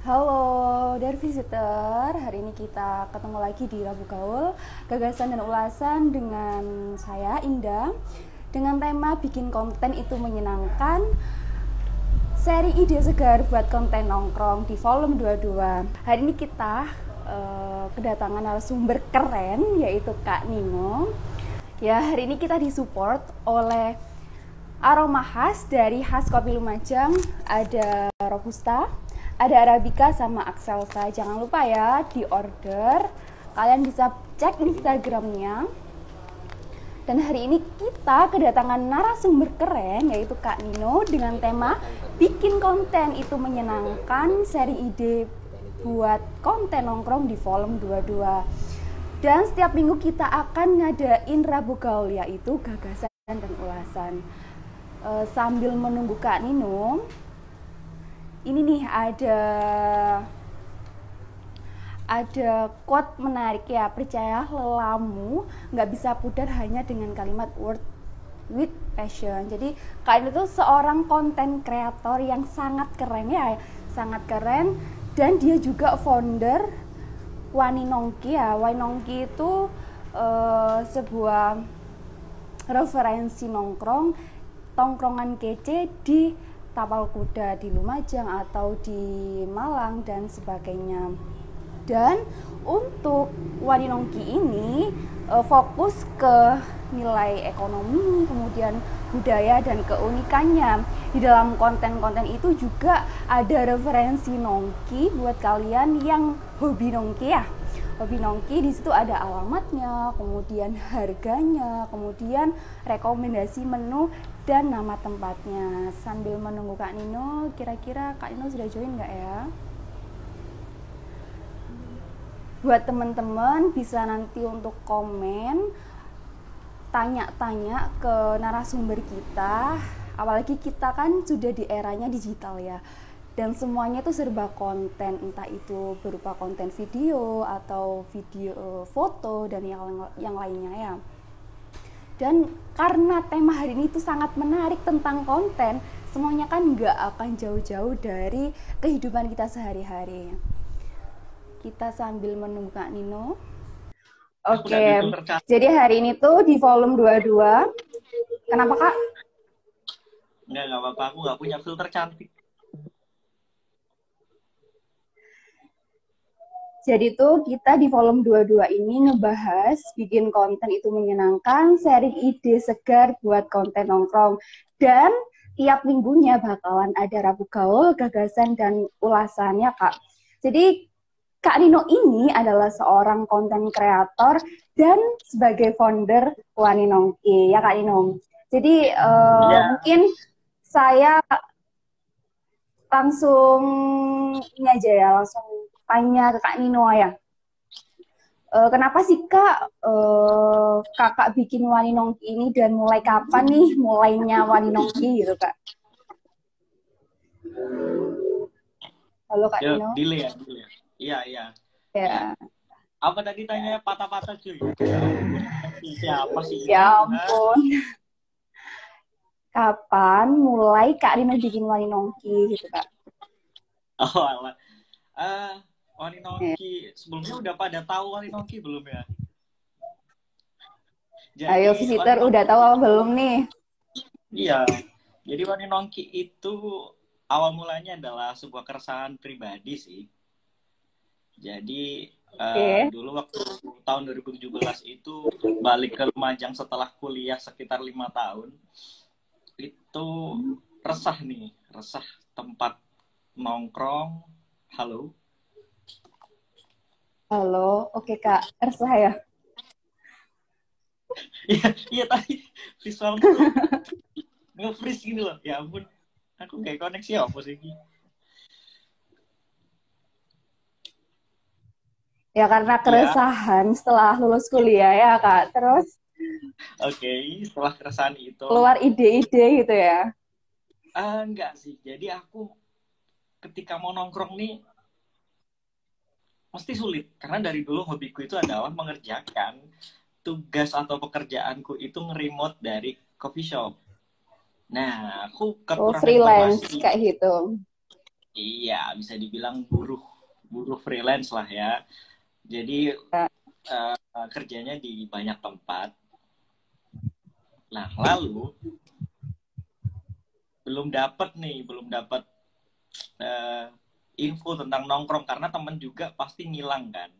Halo, dari visitor. Hari ini kita ketemu lagi di Rabu Gaul, gagasan dan ulasan dengan saya Indah. Dengan tema bikin konten itu menyenangkan. Seri ide segar buat konten nongkrong di volume 22. Hari ini kita kedatangan narasumber keren yaitu Kak Nino. Ya, hari ini kita disupport oleh aroma khas dari khas kopi Lumajang. Ada Robusta, ada Arabica sama Excelsa. Jangan lupa ya di order. Kalian bisa cek Instagramnya. Dan hari ini kita kedatangan narasumber keren yaitu Kak Nino dengan tema bikin konten itu menyenangkan, seri ide buat konten nongkrong di volume 22. Dan setiap minggu kita akan ngadain Rabu Gaul yaitu gagasan dan ulasan. Sambil menunggu Kak Nino, ini nih ada quote menarik ya, percaya lelamu nggak bisa pudar hanya dengan kalimat word with passion. Jadi Kak itu seorang konten kreator yang sangat keren ya, sangat keren, dan dia juga founder Waninongki ya. Waninongki itu sebuah referensi tongkrongan kece di Tapal Kuda di Lumajang atau di Malang dan sebagainya. Dan untuk Waninongki ini fokus ke nilai ekonomi, kemudian budaya dan keunikannya. Di dalam konten-konten itu juga ada referensi nongki buat kalian yang hobi nongki ya. Hobi nongki di situ ada alamatnya, kemudian harganya, kemudian rekomendasi menu dan nama tempatnya. Sambil menunggu Kak Nino, kira-kira Kak Nino sudah join nggak ya? Buat teman-teman bisa nanti untuk komen, tanya-tanya ke narasumber kita. Apalagi kita kan sudah di eranya digital ya, dan semuanya itu serba konten, entah itu berupa konten video atau video foto dan yang lainnya ya. Dan karena tema hari ini itu sangat menarik tentang konten, semuanya kan nggak akan jauh-jauh dari kehidupan kita sehari-hari. Kita sambil menunggu Kak Nino. Aku udah Oke, filter cantik. jadi hari ini tuh di volume 22. Kenapa Kak? Nggak apa-apa. Aku nggak punya filter cantik. Jadi tuh kita di volume 22 ini ngebahas bikin konten itu menyenangkan, sharing ide segar buat konten nongkrong. Dan tiap minggunya bakalan ada Rabu Gaul, gagasan dan ulasannya Kak. Jadi Kak Nino ini adalah seorang konten kreator dan sebagai founder Waninongki ya Kak Nino. Jadi Iya. mungkin saya langsung ini aja ya, langsung tanya ke Kak Nino ya. Kenapa sih Kak Kakak bikin Waninongki ini dan mulai kapan nih mulainya Waninongki gitu Kak? Halo Kak Yuk, Nino. delay ya, delay ya. Iya, iya. Ya. Ya, Apa tadi tanya patah-patah cuy? Ya ampun. Siapa sih ya ini? Hah? ampun. Kapan mulai Kak Nino bikin Waninongki gitu Kak? Oh, alah. Ah, Ya. Waninongki. Sebelumnya udah pada tahu Waninongki belum ya? Ayo Jadi visitor udah Waninongki, tahu apa belum nih? iya. Jadi Waninongki itu awal mulanya adalah sebuah keresahan pribadi sih. Jadi Oke. dulu waktu tahun 2017 itu balik ke Lumajang setelah kuliah sekitar 5 tahun, itu resah nih, resah tempat nongkrong. Halo. Halo, oke Kak, resah ya? Iya, iya tadi visualku tuh nge-freeze gini loh. Ya ampun, aku kayak koneksi apa sih ini? Ya karena Iya, keresahan setelah lulus kuliah ya Kak. Terus oke. Setelah keresahan itu, keluar ide-ide gitu ya. enggak sih. Jadi aku ketika mau nongkrong nih mesti sulit karena dari dulu hobiku itu adalah mengerjakan tugas atau pekerjaanku itu nge-remote dari coffee shop. Nah, aku Oh, kekurangan freelance informasi. kayak gitu. Iya, bisa dibilang buruh buruh freelance lah ya. Jadi kerjanya di banyak tempat. Nah, lalu belum dapat eh, info tentang nongkrong karena temen juga pasti ngilang kan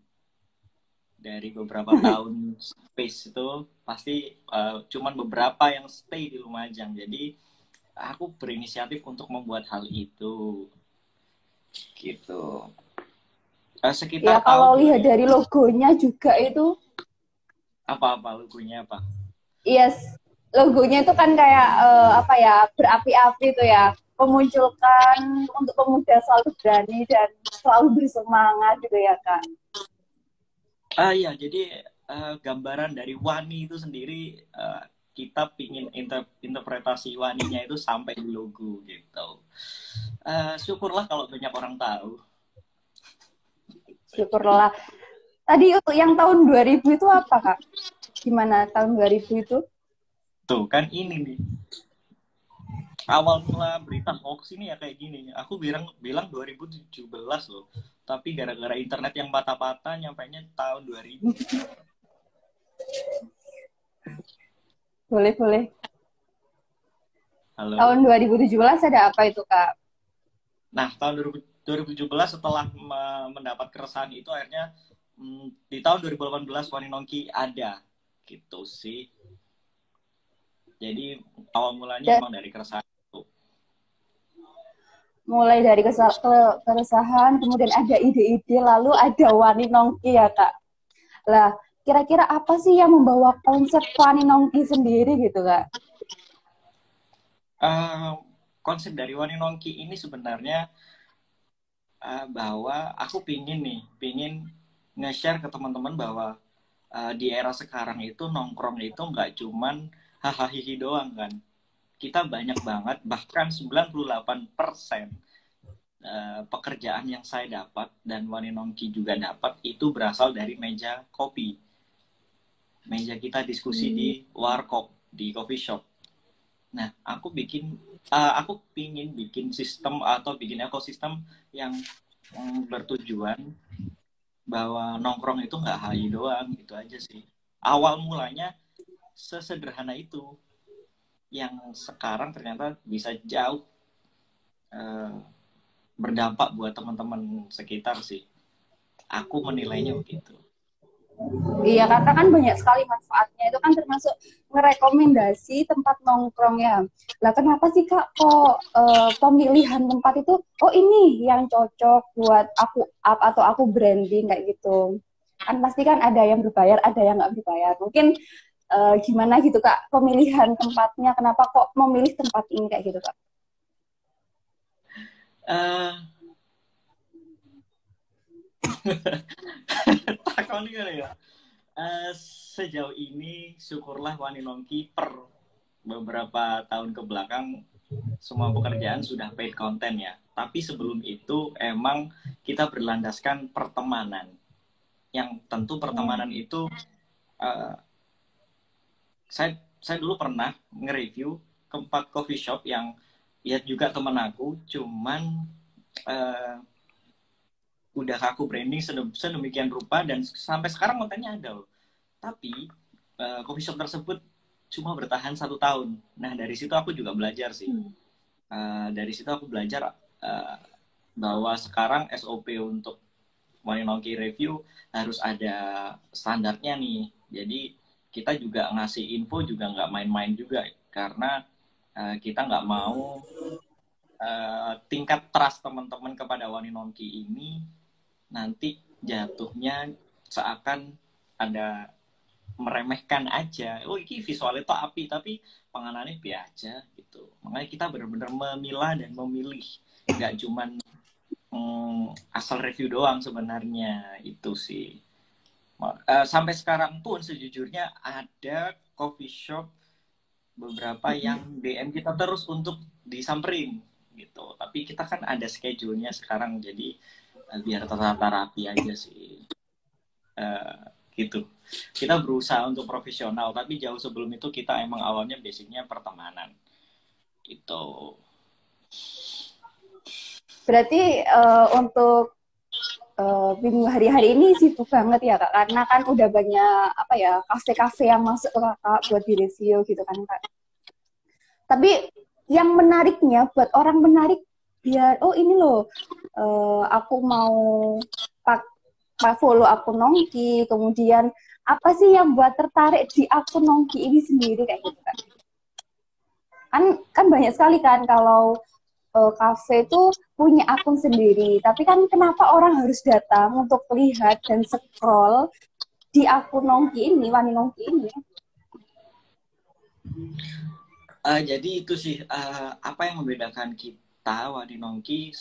dari beberapa tahun space itu pasti cuman beberapa yang stay di Lumajang. Jadi aku berinisiatif untuk membuat hal itu gitu. Ya Sekitar tahun kalau lihat 2000 dari logonya juga itu, apa logonya apa? yes, logonya itu kan kayak apa ya, berapi-api itu ya, memunculkan untuk pemuda selalu berani dan selalu bersemangat gitu ya Kak. Iya, jadi gambaran dari Wani itu sendiri kita pingin interpretasi Waninya itu sampai di logo gitu. Syukurlah kalau banyak orang tahu. Syukurlah. Tadi yang tahun 2000 itu apa Kak? Gimana tahun 2000 itu? Tuh kan ini nih. Awal mula berita hoax ini ya kayak gini. Aku bilang 2017 loh. Tapi gara-gara internet yang patah-patah nyampainya tahun 2000. Boleh, boleh. Halo. Tahun 2017 ada apa itu Kak? Nah, tahun 2017 setelah mendapat keresahan itu akhirnya di tahun 2018 Wani Nongki ada gitu sih. Jadi awal mulanya emang dari keresahan itu. Mulai dari keresahan, kemudian ada ide-ide, lalu ada Wani Nongki ya Kak. Lah, kira-kira apa sih yang membawa konsep Wani Nongki sendiri gitu Kak? Konsep dari Wani Nongki ini sebenarnya bahwa aku pingin nge-share ke teman-teman bahwa di era sekarang itu nongkrong itu nggak cuman hahaha doang kan. Kita banyak banget, bahkan 98% pekerjaan yang saya dapat dan Wani Nongki juga dapat itu berasal dari meja kopi. Meja kita diskusi di warkop, di coffee shop. Nah, aku pingin bikin sistem atau bikin ekosistem yang bertujuan bahwa nongkrong itu nggak HI doang, gitu aja sih. Awal mulanya sesederhana itu, yang sekarang ternyata bisa jauh berdampak buat teman-teman sekitar sih. Aku menilainya begitu. Iya, karena kan banyak sekali manfaatnya. Itu kan termasuk merekomendasi tempat nongkrong ya. Lah kenapa sih Kak kok pemilihan tempat itu, oh ini yang cocok buat aku up atau aku branding kayak gitu. Kan pasti kan ada yang berbayar, ada yang nggak berbayar. Mungkin gimana gitu Kak pemilihan tempatnya, kenapa kok memilih tempat ini kayak gitu Kak? Takon ya. Sejauh ini syukurlah Wani Nongki per beberapa tahun ke belakang semua pekerjaan sudah paid content ya. Tapi sebelum itu emang kita berlandaskan pertemanan. Yang tentu pertemanan itu saya dulu pernah nge-review ke 4 coffee shop yang ya juga temen aku, cuman udah aku branding sedemikian rupa dan sampai sekarang kontennya ada loh. Tapi coffee shop tersebut cuma bertahan 1 tahun. Nah dari situ aku juga belajar sih. Dari situ aku belajar bahwa sekarang SOP untuk Wani Nongki review harus ada standarnya nih. Jadi kita juga ngasih info juga nggak main-main juga karena kita nggak mau tingkat trust teman-teman kepada Wani Nongki ini nanti jatuhnya seakan ada meremehkan aja. Oh ini visualnya itu api tapi penganannya biasa gitu. Makanya kita benar-benar memilah dan memilih, nggak cuman asal review doang sebenarnya itu sih. Sampai sekarang pun sejujurnya ada coffee shop beberapa yang DM kita terus untuk disamperin gitu. Tapi kita kan ada schedule-nya sekarang jadi biar tertata rapi aja sih. Gitu. Kita berusaha untuk profesional tapi jauh sebelum itu kita emang awalnya basicnya pertemanan. Gitu. Berarti untuk minggu hari-hari ini sibuk banget ya Kak, karena kan udah banyak apa ya kafe-kafe yang masuk ke Kakak buat di review gitu kan Kak. Tapi yang menariknya buat orang menarik biar oh ini loh aku mau pak follow akun Nongki, kemudian apa sih yang buat tertarik di akun Nongki ini sendiri kayak gitu kan? Kan banyak sekali kan kalau kafe itu punya akun sendiri, tapi kan kenapa orang harus datang untuk lihat dan scroll di akun Nongki ini, Wani Nongki ini? Jadi itu sih apa yang membedakan kita Wani Nongki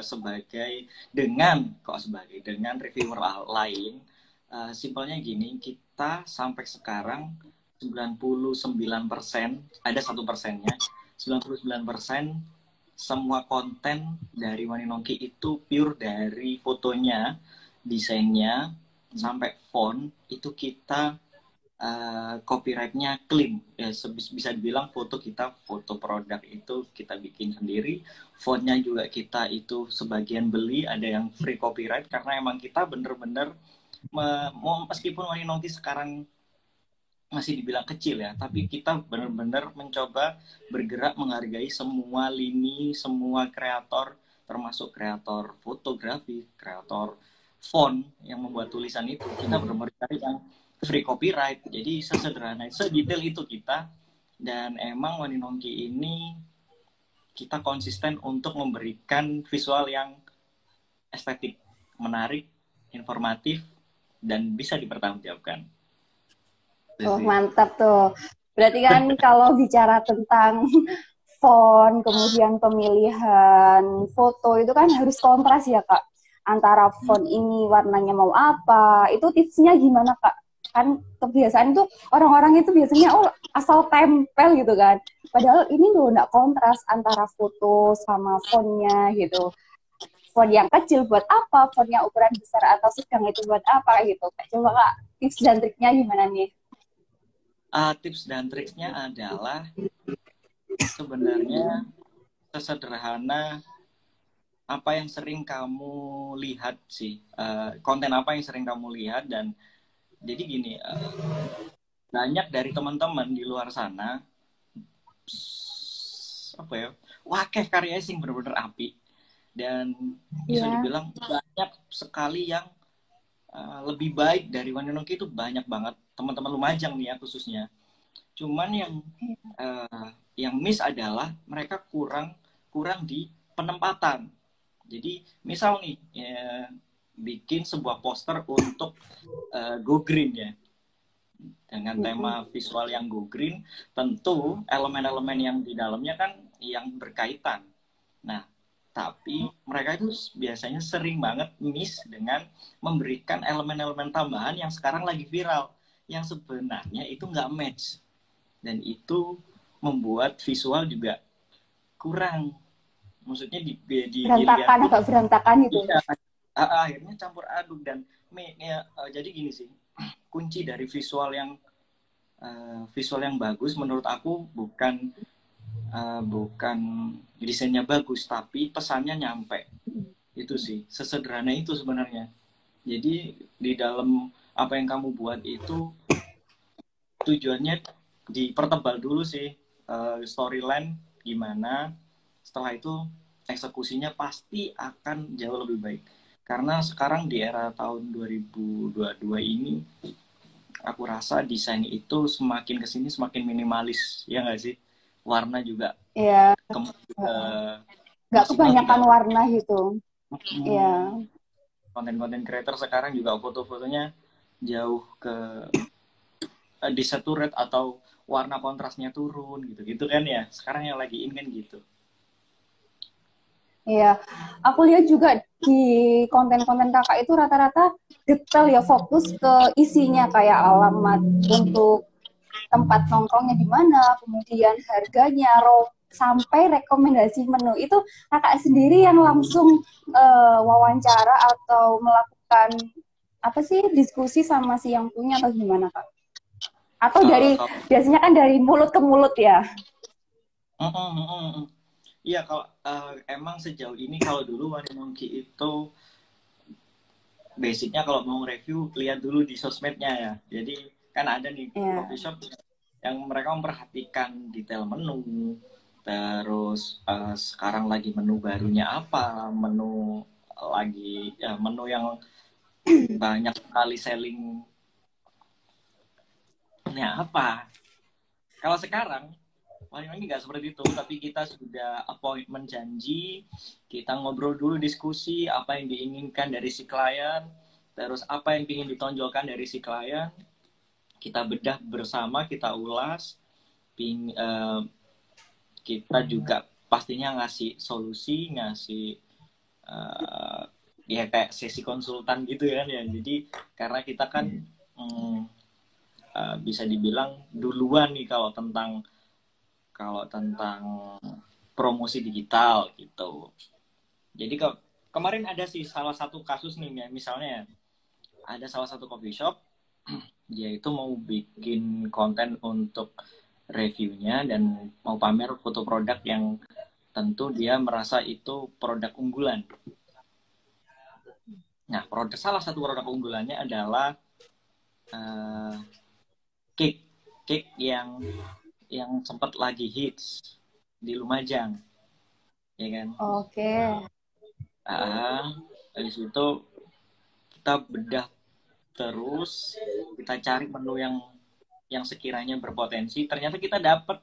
sebagai dengan reviewer lain. Simpelnya gini, kita sampai sekarang 99%, ada 1%-nya, 99% semua konten dari Wani Nongki itu pure dari fotonya, desainnya, sampai font, itu kita copyright-nya clean. Ya, bisa dibilang foto kita, foto produk itu kita bikin sendiri, fontnya juga kita itu sebagian beli, ada yang free copyright, karena emang kita bener-bener meskipun Wani Nongki sekarang masih dibilang kecil ya, tapi kita benar-benar mencoba bergerak menghargai semua lini, semua kreator, termasuk kreator fotografi, kreator font yang membuat tulisan itu. Kita benar-benar cari yang free copyright. Jadi sesederhana, sedetail itu kita. Dan emang Wani Nongki ini kita konsisten untuk memberikan visual yang estetik, menarik, informatif, dan bisa dipertanggungjawabkan. Oh, mantap tuh. Berarti kan kalau bicara tentang font, kemudian pemilihan foto itu kan harus kontras ya Kak. Antara font ini warnanya mau apa, itu tipsnya gimana Kak? Kan kebiasaan itu orang-orang itu biasanya asal tempel gitu kan. Padahal ini loh nggak kontras antara foto sama fontnya gitu. Font yang kecil buat apa, font yang ukuran besar atau sedang itu buat apa gitu. Coba Kak, tips dan triknya gimana nih? Tips dan triksnya adalah sebenarnya sesederhana apa yang sering kamu lihat sih, konten apa yang sering kamu lihat. Dan jadi gini, banyak dari teman-teman di luar sana apa ya, wakeh karya sing bener-bener api, dan bisa dibilang banyak sekali yang lebih baik dari Wani Nongki itu banyak banget, teman-teman Lumajang nih ya khususnya. Cuman yang miss adalah mereka kurang di penempatan. Jadi misal nih bikin sebuah poster untuk Go Green ya, dengan tema visual yang Go Green, tentu elemen-elemen yang di dalamnya kan yang berkaitan. Nah, tapi mereka itu biasanya sering banget miss dengan memberikan elemen-elemen tambahan yang sekarang lagi viral, yang sebenarnya itu nggak match. Dan itu membuat visual juga kurang. Maksudnya berantakan, agak berantakan gitu. Iya, akhirnya campur aduk. Dan jadi gini sih, kunci dari visual yang bagus menurut aku bukan desainnya bagus, tapi pesannya nyampe. Itu sih, sesederhana itu sebenarnya. Jadi di dalam apa yang kamu buat itu tujuannya dipertebal dulu sih, storyline gimana, setelah itu eksekusinya pasti akan jauh lebih baik. Karena sekarang di era tahun 2022 ini, aku rasa desain itu semakin kesini semakin minimalis, ya nggak sih? Warna juga Iya. Nggak kebanyakan juga warna gitu. Iya. Konten-konten creator sekarang juga foto-fotonya jauh ke desaturate atau warna kontrasnya turun gitu kan ya. Sekarang yang lagi in kan gitu. Iya, aku lihat juga di konten-konten kakak itu rata-rata detail ya, fokus ke isinya kayak alamat untuk tempat nongkrongnya di mana, kemudian harganya, sampai rekomendasi menu. Itu kakak sendiri yang langsung wawancara atau melakukan apa sih, diskusi sama si yang punya, atau gimana kak? Atau dari biasanya kan dari mulut ke mulut ya? Iya, kalau emang sejauh ini kalau dulu Wani Nongki itu basicnya kalau mau review lihat dulu di sosmednya ya. Jadi kan ada nih Ya. coffee shop yang mereka memperhatikan detail menu, terus sekarang lagi menu barunya apa, menu yang banyak kali sellingnya apa. Kalau sekarang paling nggak seperti itu, tapi kita sudah appointment janji, kita ngobrol dulu, diskusi apa yang diinginkan dari si klien, terus apa yang ingin ditonjolkan dari si klien, kita bedah bersama, kita ulas, kita juga pastinya ngasih solusi, ngasih ya kayak sesi konsultan gitu kan ya. Jadi karena kita kan bisa dibilang duluan nih kalau tentang promosi digital gitu. Jadi kemarin ada sih salah satu kasus nih, misalnya ada salah satu coffee shop, dia itu mau bikin konten untuk reviewnya dan mau pamer foto produk yang tentu dia merasa itu produk unggulan. Nah, salah satu produk unggulannya adalah cake yang sempat lagi hits di Lumajang, ya kan? Oke. Habis itu kita bedah terus, kita cari menu yang sekiranya berpotensi. Ternyata kita dapat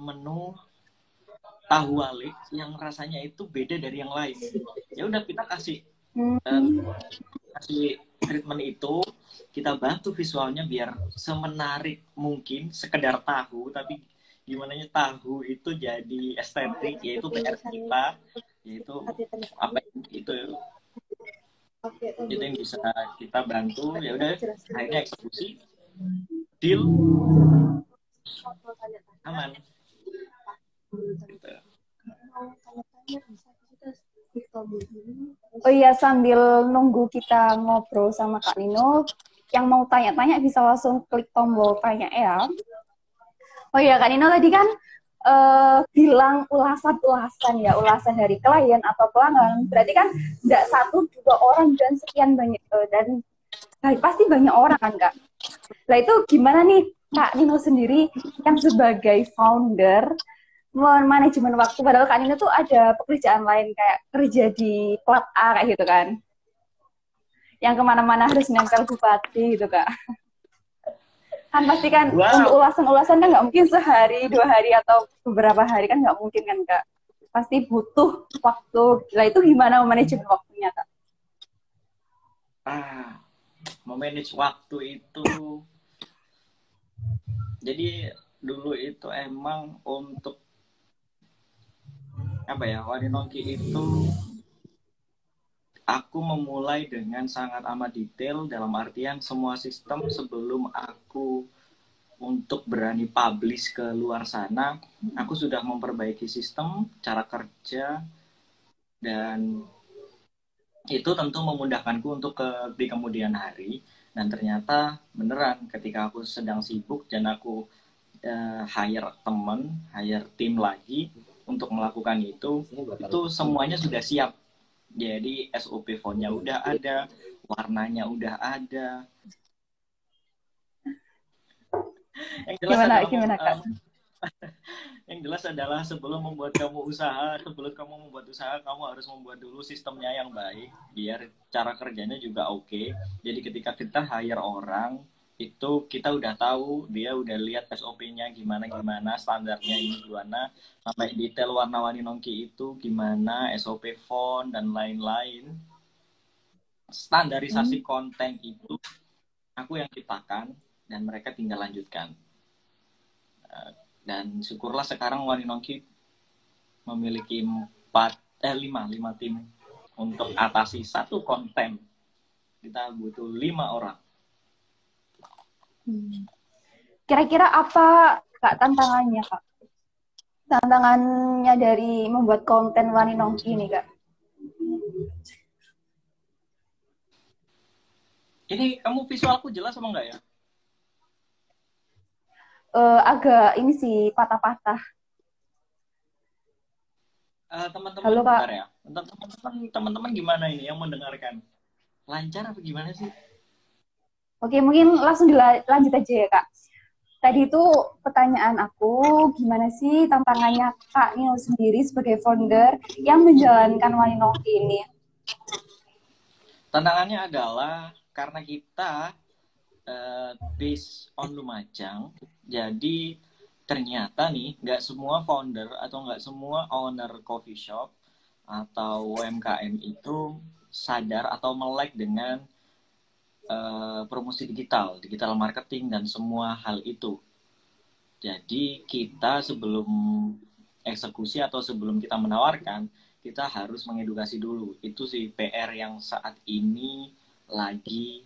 menu tahu walik yang rasanya itu beda dari yang lain. Ya udah kita kasih treatment itu, kita bantu visualnya biar semenarik mungkin, sekedar tahu, tapi gimana tahu itu jadi estetik, yaitu PR kita, yaitu apa itu yang bisa kita bantu. Ya udah akhirnya eksekusi, deal, aman gitu. Oh iya, sambil nunggu kita ngobrol sama Kak Nino, yang mau tanya-tanya bisa langsung klik tombol tanya ya. Oh iya, Kak Nino tadi kan bilang ulasan-ulasan ya, ulasan dari klien atau pelanggan. Berarti kan tidak satu dua orang dan sekian banyak dan pasti banyak orang kan Kak. Nah itu gimana nih Kak Nino sendiri yang sebagai founder manajemen waktu, padahal Kak Nino tuh ada pekerjaan lain kayak kerja di plat A kayak gitu kan, yang kemana-mana harus nempel bupati gitu Kak. Kan pasti kan untuk ulasan-ulasan kan nggak mungkin sehari, 2 hari, atau beberapa hari, kan nggak mungkin kan Kak. Pasti butuh waktu. Nah itu gimana manajemen waktunya Kak? Memanage waktu itu, jadi dulu itu emang untuk apa ya, Wani Nongki itu aku memulai dengan sangat amat detail, dalam artian semua sistem sebelum aku untuk berani publish ke luar sana, aku sudah memperbaiki sistem, cara kerja, dan itu tentu memudahkanku untuk di kemudian hari. Dan ternyata beneran ketika aku sedang sibuk dan aku hire tim lagi untuk melakukan itu semuanya sudah siap. Jadi SOP font-nya udah ada, warnanya udah ada. Yang jelas Gimana Kak? Yang jelas adalah sebelum kamu membuat usaha, kamu harus membuat dulu sistemnya yang baik, biar cara kerjanya juga oke. Jadi ketika kita hire orang, itu kita udah tahu, dia udah lihat SOP-nya gimana, standarnya ini gimana, sampai detail warna-warni Nongki itu gimana, SOP font, dan lain-lain. Standarisasi konten itu aku yang ciptakan, dan mereka tinggal lanjutkan. Dan syukurlah sekarang Wani Nongki memiliki 5 tim untuk atasi satu konten. Kita butuh 5 orang. Kira-kira apa Kak tantangannya Kak? Tantangannya dari membuat konten Wani Nongki ini Kak? Ini kamu visualku jelas apa enggak ya? Agak ini sih patah-patah. Teman-teman Halo Kak. bentar ya. Untuk teman-teman gimana ini yang mendengarkan? Lancar apa gimana sih? Oke, mungkin langsung dilanjut aja ya Kak. Tadi itu pertanyaan aku, gimana sih tantangannya Kak Nio sendiri sebagai founder yang menjalankan Waninongki ini? Tantangannya adalah karena kita based on Lumajang, jadi ternyata nih nggak semua founder atau nggak semua owner coffee shop atau UMKM itu sadar atau melek dengan promosi digital marketing dan semua hal itu. Jadi kita sebelum eksekusi atau sebelum kita menawarkan, kita harus mengedukasi dulu. Itu sih PR yang saat ini lagi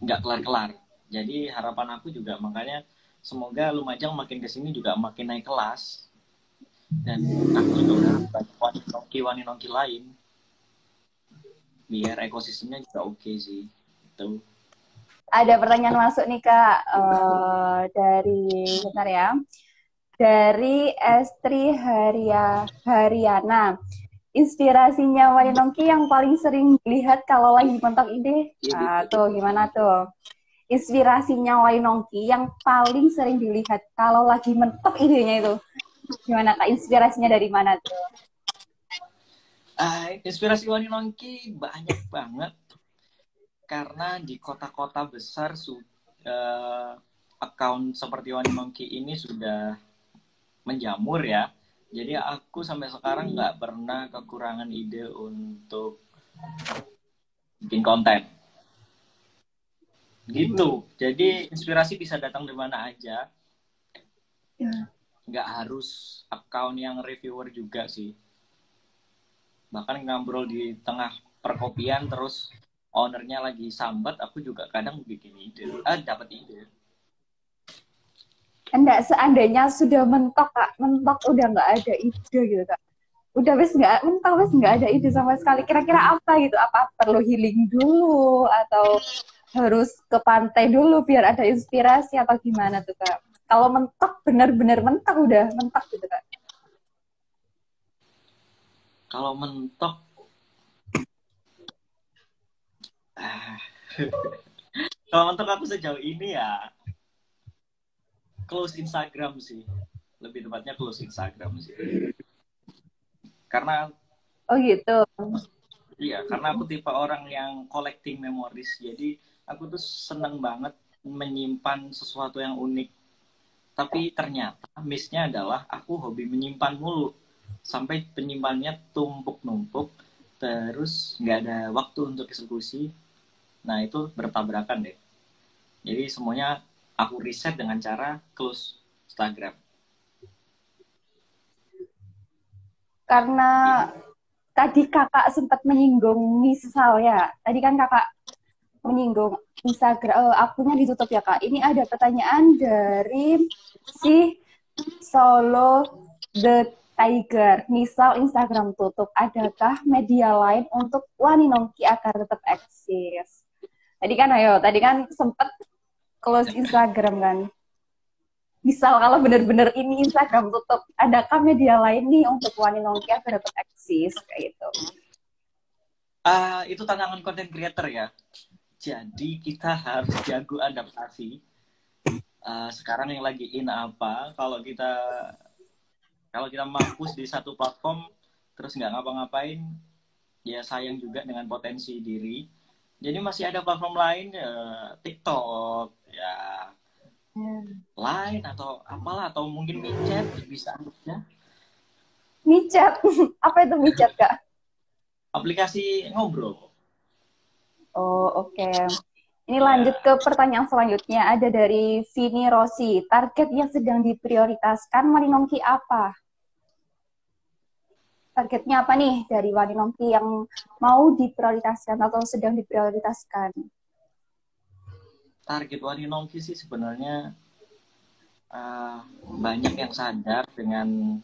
nggak kelar-kelar. Jadi harapan aku juga makanya semoga Lumajang makin kesini juga makin naik kelas. Dan aku juga berharap banyak wani-nongki lain biar ekosistemnya juga oke sih. Itu. Ada pertanyaan masuk nih Kak, dari, bentar ya, dari Estri Haryana. Inspirasinya Waninongki yang paling sering dilihat kalau lagi mentok ide, tuh gimana tuh? Inspirasinya Waninongki yang paling sering dilihat kalau lagi mentok idenya itu, gimana Kak? Inspirasinya dari mana tuh? Inspirasi wani-nongki banyak banget karena di kota-kota besar account seperti wani-nongki ini sudah menjamur ya. Jadi aku sampai sekarang nggak pernah kekurangan ide untuk bikin konten. Gitu. Jadi inspirasi bisa datang dari mana aja. Nggak harus account yang reviewer juga sih. Bahkan ngobrol di tengah perkopian terus ownernya lagi sambat, aku juga kadang bikin ide. Dapat ide. Enggak, seandainya sudah mentok Kak, mentok udah nggak ada ide gitu Kak. Udah wes nggak mentok, wes nggak ada ide sama sekali. Kira-kira apa gitu? Apa perlu healing dulu atau harus ke pantai dulu biar ada inspirasi atau gimana tuh Kak? Kalau mentok benar-benar mentok udah mentok gitu Kak. Kalau mentok kalau mentok aku sejauh ini ya close Instagram sih. Lebih tepatnya close Instagram sih. Karena Oh gitu. iya, karena aku tipe orang yang collecting memories. Jadi aku tuh seneng banget menyimpan sesuatu yang unik. Tapi ternyata miss-nya adalah aku hobi menyimpan mulu. Sampai penyimpannya tumpuk-numpuk. Terus nggak ada waktu untuk eksekusi. Nah itu bertabrakan deh. Jadi semuanya aku riset dengan cara close Instagram. Karena tadi kakak sempat menyinggung misal ya. Tadi kan kakak menyinggung Instagram, akunnya ditutup ya kak. Ini ada pertanyaan dari si Solo the Tiger. Misal Instagram tutup, adakah media lain untuk Waninongki agar tetap eksis? Tadi kan sempat close Instagram kan. Misal kalau benar-benar ini Instagram tutup, adakah media lain nih untuk Waninongki agar tetap eksis kayak gitu? Itu tantangan content creator ya. Jadi kita harus jago adaptasi. Sekarang yang lagi in apa? Kalau kita mampus di satu platform terus nggak ngapa-ngapain, ya sayang juga dengan potensi diri. Jadi masih ada platform lain, TikTok, ya Line atau apalah, atau mungkin micet bisa aja. Micet, apa itu micet kak? Aplikasi ngobrol. Oh oke. Ini Ya. lanjut ke pertanyaan selanjutnya. Ada dari Vini Rossi. Target yang sedang diprioritaskan Waninongki apa? Targetnya apa nih dari Waninongki yang mau diprioritaskan atau sedang diprioritaskan? Target Waninongki sih sebenarnya banyak yang sadar dengan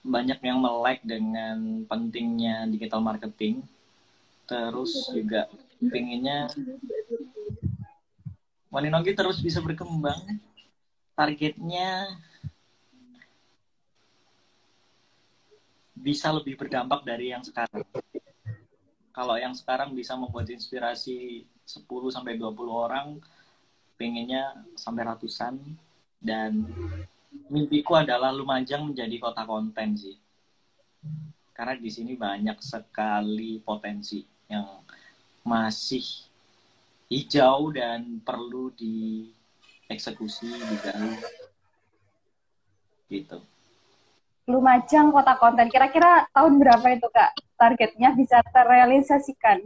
banyak yang melek dengan pentingnya digital marketing. Terus juga pengennya Waninongki terus bisa berkembang. Targetnya bisa lebih berdampak dari yang sekarang. Kalau yang sekarang bisa membuat inspirasi 10-20 orang, pengennya sampai ratusan. Dan mimpiku adalah Lumajang menjadi kota konten sih. Karena di sini banyak sekali potensi yang masih hijau dan perlu dieksekusi, digali gitu. Lumajang kota konten. Kira-kira tahun berapa itu Kak targetnya bisa terrealisasikan?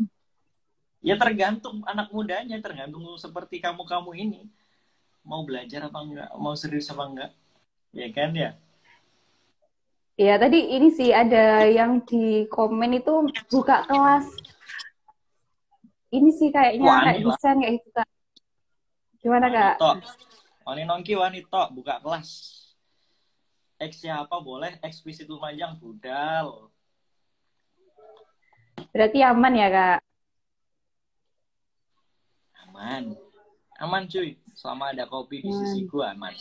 Ya tergantung anak mudanya, tergantung seperti kamu-kamu ini. Mau belajar apa enggak, mau serius apa enggak. Ya kan ya? Iya, tadi ini sih ada yang di komen itu buka kelas. Ini sih kayaknya kayak Wani lah. desain kayak gitu Kak. Gimana Kak? Wanito. Wani nongki wanito, buka kelas. X siapa boleh, eksplisit Lumajang, budal. Berarti aman ya Kak? Aman. Aman cuy. Selama ada kopi di sisi gua aman.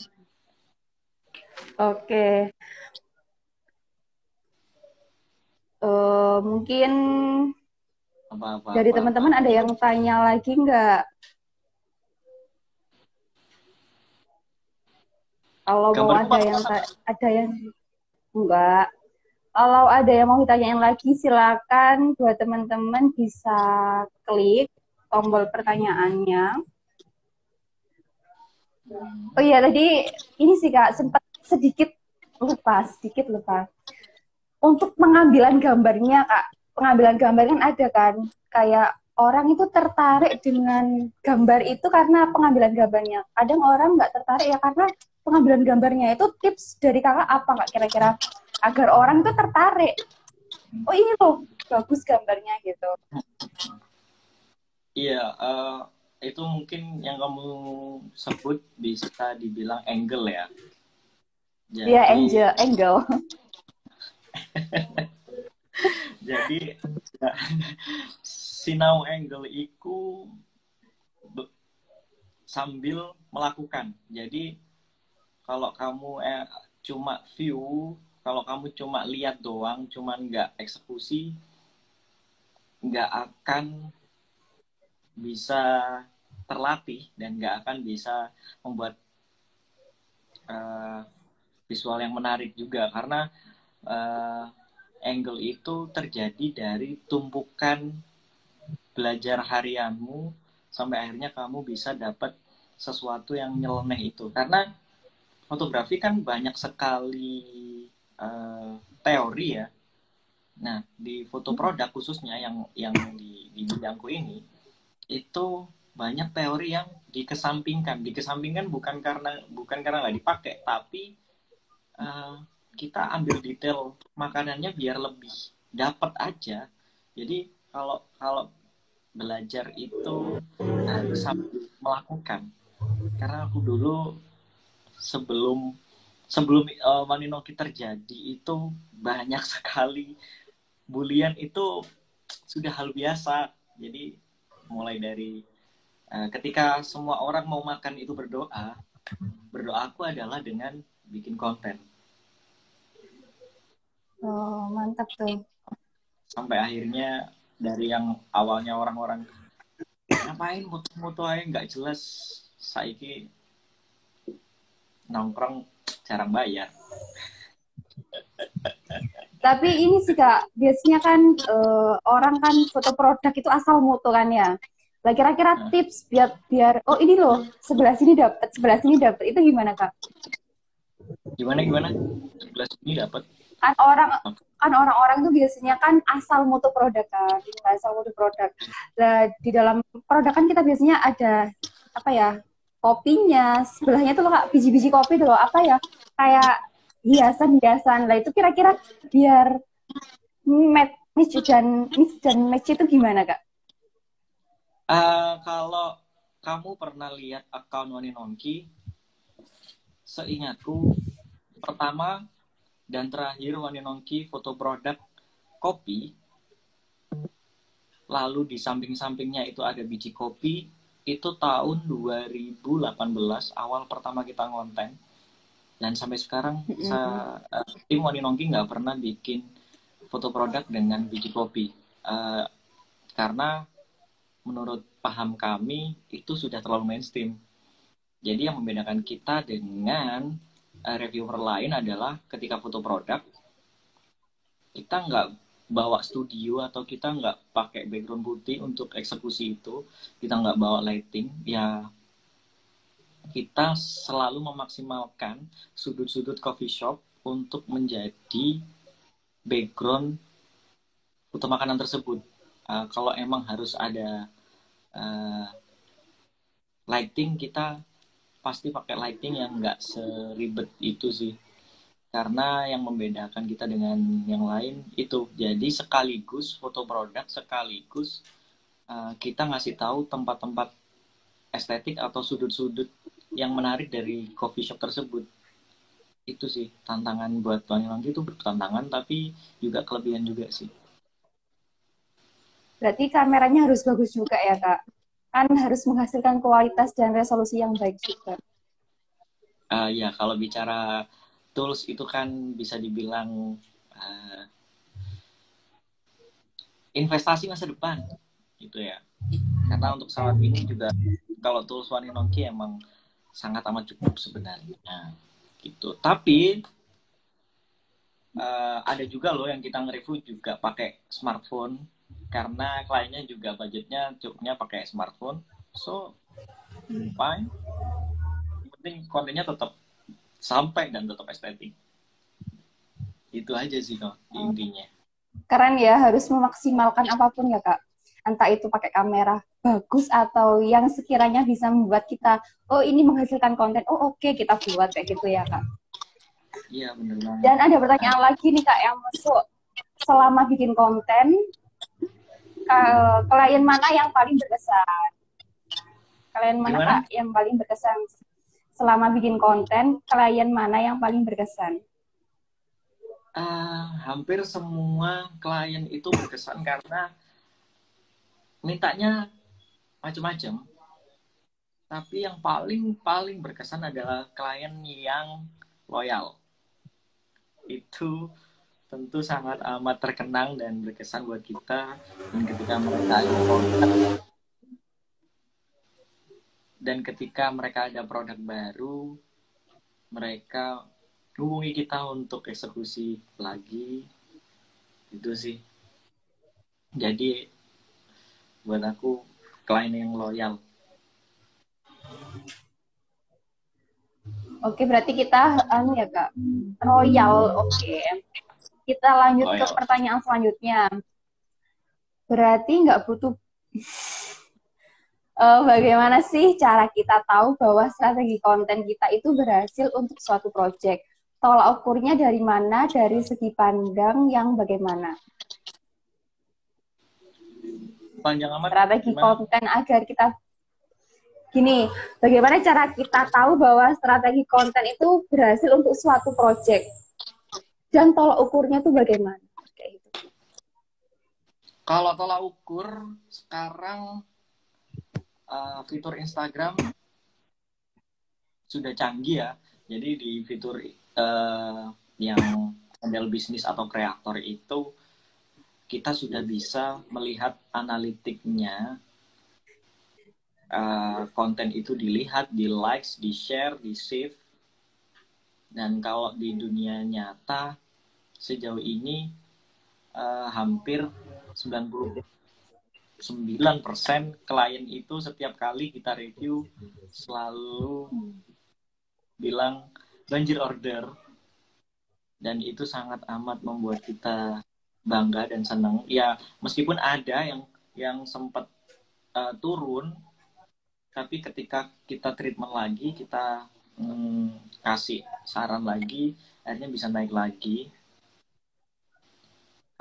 Oke. Mungkin dari teman-teman ada yang tanya lagi nggak? Kalau mau ada yang enggak. Kalau ada yang mau ditanyain lagi, silakan buat teman-teman bisa klik tombol pertanyaannya. Oh iya, tadi ini sih Kak, sempat sedikit lupa. Untuk pengambilan gambarnya Kak, pengambilan gambar kan ada kan, kayak orang itu tertarik dengan gambar itu karena pengambilan gambarnya. Kadang orang nggak tertarik ya karena pengambilan gambarnya. Itu tips dari Kakak apa Kak kira-kira agar orang itu tertarik? Oh ini loh, bagus gambarnya gitu. Iya, itu mungkin yang kamu sebut bisa dibilang angle ya. Iya, angle. Jadi sinau angle itu sambil melakukan. Jadi kalau kamu cuma view, kalau kamu cuma lihat doang, cuma nggak eksekusi, nggak akan bisa terlatih dan nggak akan bisa membuat visual yang menarik juga, karena angle itu terjadi dari tumpukan belajar harianmu sampai akhirnya kamu bisa dapat sesuatu yang nyeleneh itu. Karena fotografi kan banyak sekali teori ya. Nah, di foto produk khususnya yang di bidangku ini itu banyak teori yang dikesampingkan. Dikesampingkan bukan karena nggak dipakai, tapi kita ambil detail makanannya biar lebih dapat aja. Jadi kalau belajar itu harus sambil melakukan. Karena aku dulu sebelum Waninoki terjadi itu banyak sekali bulian, itu sudah hal biasa. Jadi mulai dari ketika semua orang mau makan itu berdoa aku adalah dengan bikin konten. Oh, mantap tuh. Sampai akhirnya dari yang awalnya orang-orang ngapain mutu-mutu aja nggak jelas, saiki nongkrong jarang bayar. Tapi ini sih Kak, biasanya kan orang kan foto produk itu asal moto kan ya. Lah kira-kira tips biar oh ini loh sebelah sini dapat itu gimana Kak? Gimana? Sebelah sini dapat. Kan orang-orang tuh biasanya kan asal moto produk kan, asal moto produk. Lah di dalam produk kan kita biasanya ada apa ya? Kopinya, sebelahnya tuh loh Kak, biji-biji kopi tuh loh, apa ya? Kayak hiasan-hiasan lah, itu kira-kira biar mix dan match itu gimana Kak? Kalau kamu pernah lihat akun Waninongki, seingatku pertama dan terakhir Waninongki foto produk kopi, lalu di samping-sampingnya itu ada biji kopi, itu tahun 2018 awal pertama kita ngonten. Dan sampai sekarang tim Waninongki nggak pernah bikin foto produk dengan biji kopi. Karena menurut paham kami itu sudah terlalu mainstream. Jadi yang membedakan kita dengan reviewer lain adalah ketika foto produk, kita nggak bawa studio atau kita nggak pakai background putih untuk eksekusi itu, kita nggak bawa lighting, ya kita selalu memaksimalkan sudut-sudut coffee shop untuk menjadi background foto makanan tersebut. Kalau emang harus ada lighting, kita pasti pakai lighting yang nggak seribet itu sih. Karena yang membedakan kita dengan yang lain itu. Jadi sekaligus foto produk, sekaligus kita ngasih tahu tempat-tempat estetik atau sudut-sudut yang menarik dari coffee shop tersebut. Itu sih tantangan buat Tuan Yongki, itu bertantangan tapi juga kelebihan juga sih. Berarti kameranya harus bagus juga ya Kak? Kan harus menghasilkan kualitas dan resolusi yang baik juga. Ya kalau bicara tools itu kan bisa dibilang investasi masa depan gitu ya. Karena untuk saat ini juga kalau tools Waninongki emang sangat amat cukup sebenarnya gitu. Tapi ada juga loh yang kita nge-review juga pakai smartphone karena kliennya juga budgetnya cukupnya pakai smartphone. So fine. Yang penting kontennya tetap sampai dan tetap estetik. Itu aja sih kok intinya. Keren ya, harus memaksimalkan apapun ya Kak. Entah itu pakai kamera bagus atau yang sekiranya bisa membuat kita, oh ini menghasilkan konten, oh oke, kita buat kayak gitu ya Kak. Iya bener banget. Dan ada pertanyaan lagi nih Kak yang masuk, selama bikin konten, klien mana yang paling berkesan? Klien mana Gimana? Kak yang paling berkesan? Selama bikin konten, klien mana yang paling berkesan? Hampir semua klien itu berkesan karena mintanya macam-macam. Tapi yang paling berkesan adalah klien yang loyal. Itu tentu sangat amat terkenang dan berkesan buat kita. Dan ketika mereka ada produk, dan ketika mereka ada produk baru, mereka hubungi kita untuk eksekusi lagi. Itu sih. Jadi buat aku klien yang loyal. Oke, berarti kita ya Kak, royal. Oke. Kita lanjut ke pertanyaan selanjutnya. Berarti nggak butuh bagaimana sih cara kita tahu bahwa strategi konten kita itu berhasil untuk suatu project? Tolak ukurnya dari mana? Dari segi pandang yang bagaimana? Panjang amat. Strategi konten agar kita gini, bagaimana cara kita tahu bahwa strategi konten itu berhasil untuk suatu project? Dan tolak ukurnya itu bagaimana? Kayak gitu. Kalau tolak ukur, sekarang fitur Instagram sudah canggih ya. Jadi di fitur yang model bisnis atau kreator itu, kita sudah bisa melihat analitiknya. Konten itu dilihat, di likes, di share, di save. Dan kalau di dunia nyata sejauh ini hampir 99% klien itu setiap kali kita review selalu bilang banjir order, dan itu sangat amat membuat kita bangga dan senang. Ya meskipun ada yang sempat turun, tapi ketika kita treatment lagi, kita kasih saran lagi, akhirnya bisa naik lagi.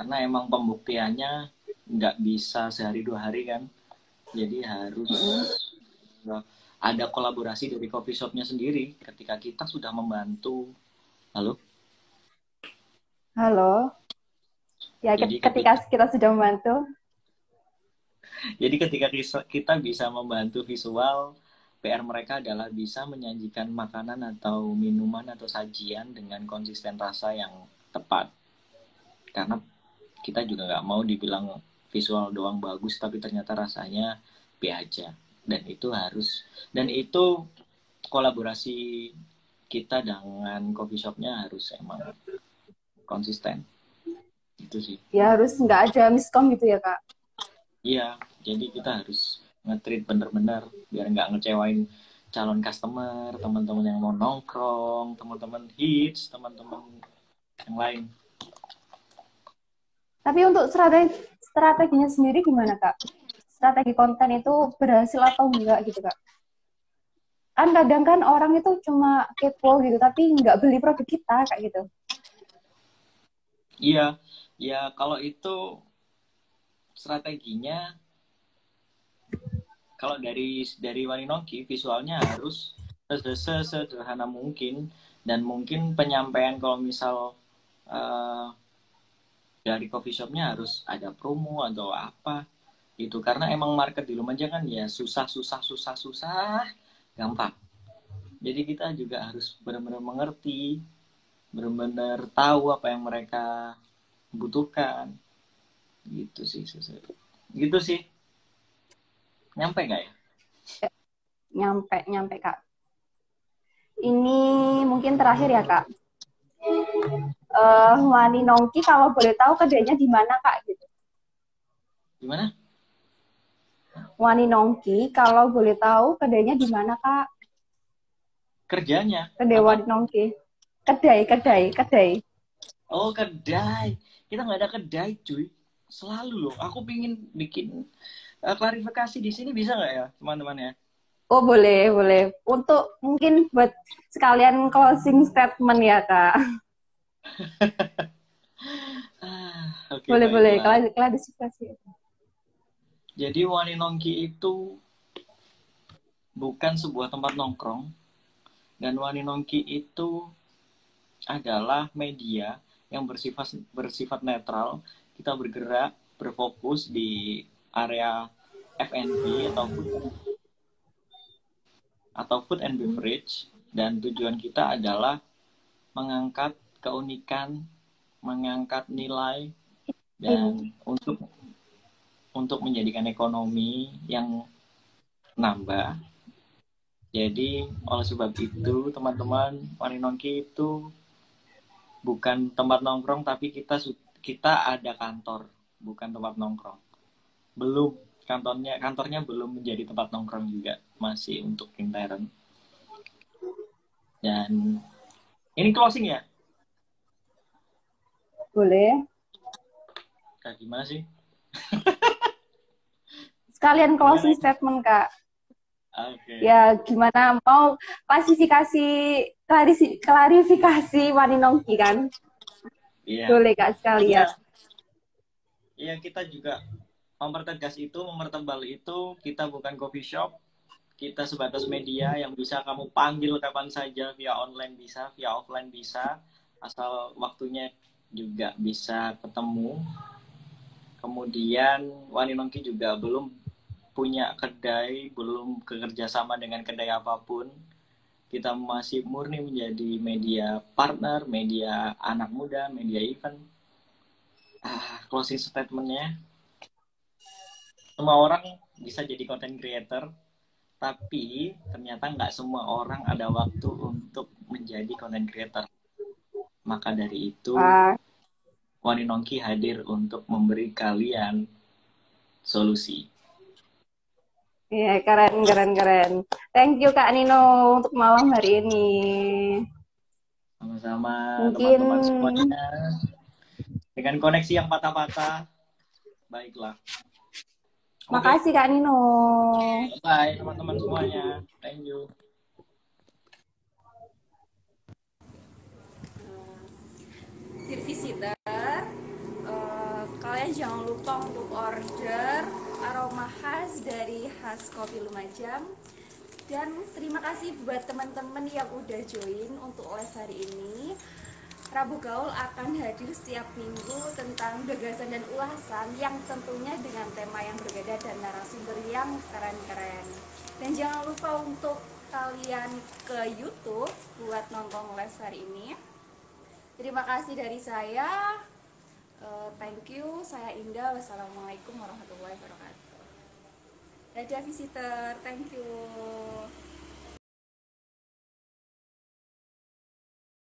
Karena emang pembuktiannya nggak bisa sehari 2 hari kan. Jadi harus ada kolaborasi dari coffee shopnya sendiri ketika kita sudah membantu. Halo? Halo? Ya, jadi ketika kita sudah membantu. Jadi ketika kita bisa membantu visual, PR mereka adalah bisa menyajikan makanan atau minuman atau sajian dengan konsisten rasa yang tepat. Karena kita juga nggak mau dibilang visual doang bagus tapi ternyata rasanya B aja. Dan itu kolaborasi kita dengan coffee shopnya harus emang konsisten. Itu sih. Ya harus nggak ada miskom gitu ya Kak. Iya, jadi kita harus nge-treat bener-bener biar nggak ngecewain calon customer, teman-teman yang mau nongkrong, teman-teman hits, teman-teman yang lain. Tapi untuk strateginya sendiri gimana Kak? Strategi konten itu berhasil atau enggak gitu Kak? Kan kadang kan orang itu cuma kepo gitu, tapi nggak beli produk kita kayak gitu. Iya, ya kalau itu strateginya, kalau dari Waninongki visualnya harus sederhana mungkin, dan mungkin penyampaian kalau misal dari coffee shopnya harus ada promo atau apa gitu, karena emang market di Lumajang kan ya susah gampang. Jadi kita juga harus benar-benar mengerti, benar-benar tahu apa yang mereka butuhkan. Gitu sih. Gitu sih. Nyampe nggak ya? Nyampe Kak. Ini mungkin terakhir ya Kak. Waninongki kalau boleh tahu kedainya di mana Kak gitu. Gimana? Waninongki kalau boleh tahu kedainya di mana Kak? Kerjanya? Kedai Waninongki. Kedai. Oh, kedai. Kita nggak ada kedai, cuy. Selalu loh. Aku pingin bikin klarifikasi di sini, bisa nggak ya, teman-teman ya? Oh, boleh. Untuk mungkin buat sekalian closing statement ya, Kak. Okay, boleh. Klarifikasi. Jadi Waninongki itu bukan sebuah tempat nongkrong. Dan Waninongki itu adalah media yang bersifat netral. Kita bergerak, berfokus di area F&B atau food and beverage, dan tujuan kita adalah mengangkat keunikan, mengangkat nilai, dan untuk menjadikan ekonomi yang nambah. Jadi oleh sebab itu teman-teman, Waninongki itu bukan tempat nongkrong, tapi kita ada kantor, bukan tempat nongkrong. Belum, kantornya belum menjadi tempat nongkrong juga, masih untuk intern. Dan ini closing ya? Boleh. Kak, gimana sih? Sekalian closing statement, Kak. Okay. Ya, gimana mau klarifikasi Waninongki kan? Iya. Boleh, Kak, sekalian. Iya, kita juga mempertegas itu, memertebal itu, kita bukan coffee shop, kita sebatas media yang bisa kamu panggil kapan saja, via online bisa, via offline bisa, asal waktunya juga bisa ketemu. Kemudian Waninongki juga belum punya kedai, belum kerjasama dengan kedai apapun. Kita masih murni menjadi media partner, media anak muda, media event. Closing statementnya, semua orang bisa jadi content creator, tapi ternyata nggak semua orang ada waktu untuk menjadi content creator. Maka dari itu, Waninongki hadir untuk memberi kalian solusi. Iya, keren. Thank you Kak Nino untuk malam hari ini. Sama-sama teman-teman semuanya. Dengan koneksi yang patah-patah, baiklah. Makasih Kak Nino. Bye teman-teman semuanya. Thank you. Dear visitor, kalian jangan lupa untuk order aroma khas dari Khas Kopi Lumajang. Dan terima kasih buat teman-teman yang udah join untuk les hari ini. Rabu Gaul akan hadir setiap minggu tentang gagasan dan ulasan yang tentunya dengan tema yang berbeda dan narasumber yang keren-keren. Dan jangan lupa untuk kalian ke YouTube buat nonton les hari ini. Terima kasih dari saya. Thank you, saya Indah. Wassalamualaikum warahmatullahi wabarakatuh. Dadah visitor, thank you.